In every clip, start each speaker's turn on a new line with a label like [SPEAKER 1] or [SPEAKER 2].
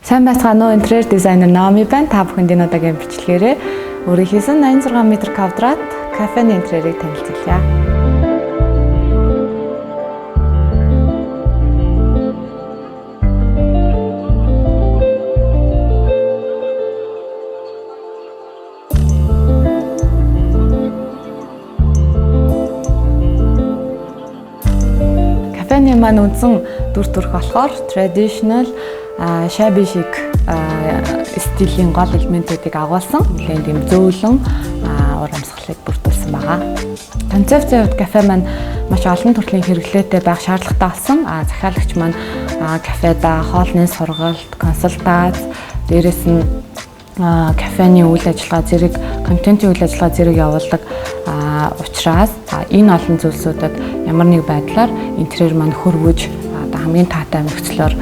[SPEAKER 1] Сайн байцгаана уу, интерьер дизайнер Наоми байна. Та бүхэнд энэ удаагийн бичлэгээрээ өөрийнхөө 86 м квадрат кафены интерьерийг танилцуулъя. Кафены маань үндсэн дүр төрх болохоор traditional shabby chic стилийн гол элементүүдийг агуулсан нэлээд юм зөөлөн уур амьсгалыг бүрдүүлсэн байгаа. Концепцийн хувьд кафе маань маш олон төрлийн хэрэглээтэй байх шаардлагатай болсон. Захиалагч маань кафеда хоолны сургалт, консультац, дээрэс нь кафены үйл ажиллагаа зэрэг контентын үйл ажиллагаа зэрэг явуулдаг учраас энэ олон зүйлсүүдэд ямар нэг байдлаар интерьер маань хөрвөж хамгийн таатай нөхцлөөр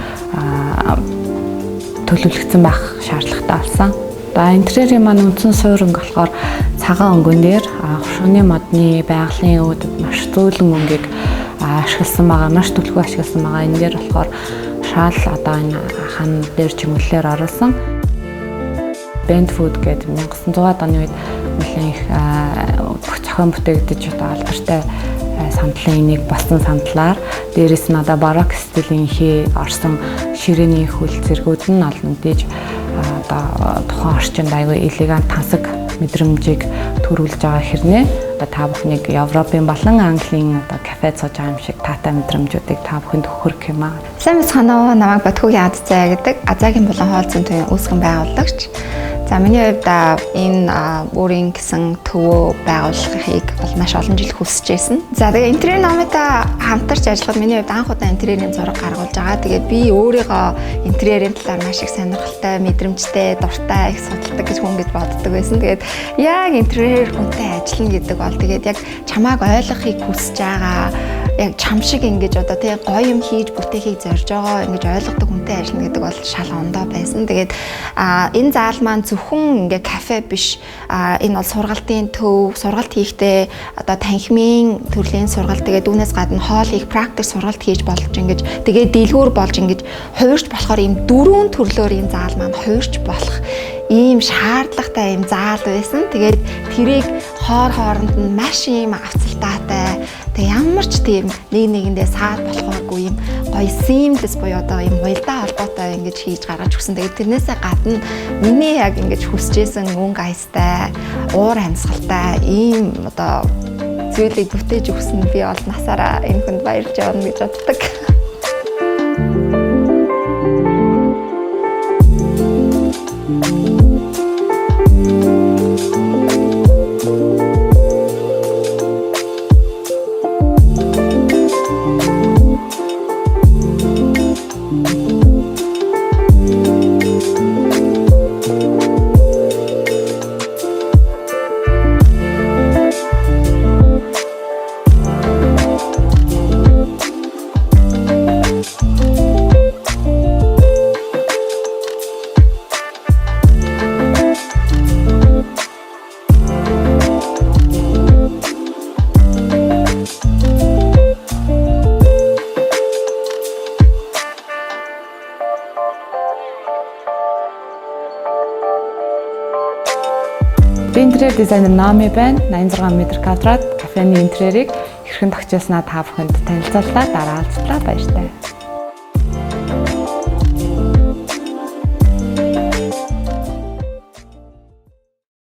[SPEAKER 1] төлөвлөгдсөн байх шаардлагатай болсон. Интерьерийн маань үндсэн сууринг болохоор цагаан өнгөн дээр шөнийн модны байгалийн өвдөд маш зөөлөн өнгийг ашигласан байгаа, маш түлхүү ашигласан байгаа. Энэ дээр болохоор шал одоо энэ хан дээр чимэглэлээр оруулсан Bend Food гэдэг 1900-аад оны үед нэлээд их зохион бүтээгдэж одоо алдартай сандлын нэг болсон сандлаар дээрэс нь одоо барок стилийн орсон ширээний хөл зэргүүд нь олон дэж одоо тухайн орчинд аюул элегант тансаг мэдрэмжийг төрүүлж байгаа хэрнээ одоо та бүхнийг Европын болон Английн одоо кафед сууж байгаа юм шиг таатай мэдрэмжүүдийг та бүхэнд өгөх юм аа.
[SPEAKER 2] Сайн мэцхан уу, намайг Батхүүгийн Аззай гэдэг Азагийн болон хоол зүйн төвийн үүсгэн байгуулагч. За миний хувьд энэ өөрийн гэсэн төвөө байгуулахыг бол маш олон жил хүсэж байсан. За тэгээ интерьер номтой хамтарч ажиллахад миний хувьд анх удаа интерьерийн зураг гаргуулж байгаа. Тэгээд би өөрийгөө интерьерийн талаар маш их сонирхолтой, мэдрэмжтэй, дуртай их судалдаг гэж хүн гэж боддог байсан. Тэгээд яг интерьер хүнтэй ажиллана гэдэг бол тэгээд яг чамааг ойлгохыг хүсэж байгаа. Яг чам шиг ингэж одоо тийм гоё юм хийж бүтээхийг зорж байгаа ингэж ойлгодог хүнтэй ажиллана гэдэг бол шал ондоо байсан. Тэгээд энэ заал маань зөвхөн ингээ кафе биш. Энэ бол сургалтын төв, сургалт хийхдээ одоо танхимын төрлийн сургалт тэгээд үүнээс гадна хоол хийх практик сургалт хийж болж ингэж тэгээд дэлгүүр болж ингэж хувирч болохоор ийм дөрвөн төрлөөр энэ заал маань хувирч болох ийм шаардлагатай ийм заал байсан. Тэгээд тэрийг хооронд нь маш ийм авцалтаатай тэг ямар ч тийм нэг нэгэндээ саад болохгүй юм гоё seamless буюу одоо ийм уялдаа холбоотой ингэж хийж гаргаж өгсөн. Тэгээд тэрнээсээ гадна миний яг ингэж хүсэжсэн өнгө аястай, уур амьсгалтай ийм одоо зүйлийг бүтээж өгсөн би бол насаараа энэ хүнд баярлж явна гэж боддог.
[SPEAKER 1] Би интерьер дизайнер Наоми байна. 86 м квадрат кафены интерьерийг хэрхэн тогтчихснаа та бүхэнд танилцууллаа. Дараа уулзлаа. Баяртай.